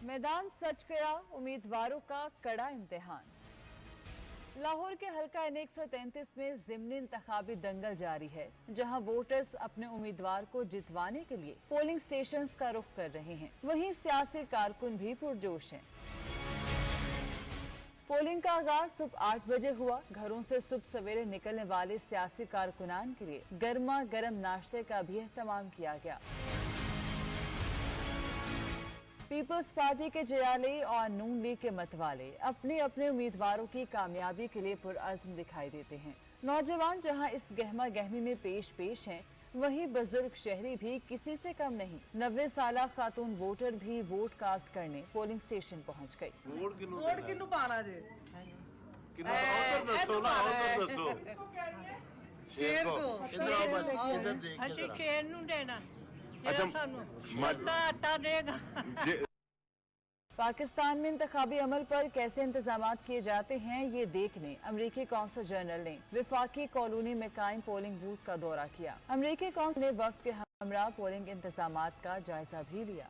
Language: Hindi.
मैदान सच गया, उम्मीदवारों का कड़ा इम्तिहान। लाहौर के हल्का N 133 में ज़िमनी इंतखाबी दंगल जारी है, जहां वोटर्स अपने उम्मीदवार को जितवाने के लिए पोलिंग स्टेशंस का रुख कर रहे हैं। वहीं सियासी कारकुन भी पुरजोश हैं। पोलिंग का आगाज सुबह 8 बजे हुआ। घरों से सुबह सवेरे निकलने वाले सियासी कारकुनान के लिए गर्मा गर्म नाश्ते का भी एहतमाम किया गया। पीपल्स पार्टी के जयाले और नून लीग के मतवाले अपने अपने उम्मीदवारों की कामयाबी के लिए पुरअज़्म दिखाई देते हैं। नौजवान जहां इस गहमा गहमी में पेश हैं, वहीं बुजुर्ग शहरी भी किसी से कम नहीं। 90 साल खातून वोटर भी वोट कास्ट करने पोलिंग स्टेशन पहुंच गई। वोट किन्नू पाना जे? शेर को। शेर नू देना। पाकिस्तान में इंतखाबी अमल पर कैसे इंतजाम किए जाते हैं, ये देखने अमरीकी कौंसल जनरल ने विफाकी कॉलोनी में कायम पोलिंग बूथ का दौरा किया। अमरीकी कौंसल ने वक्त के हमरा पोलिंग इंतजामात का जायजा भी लिया।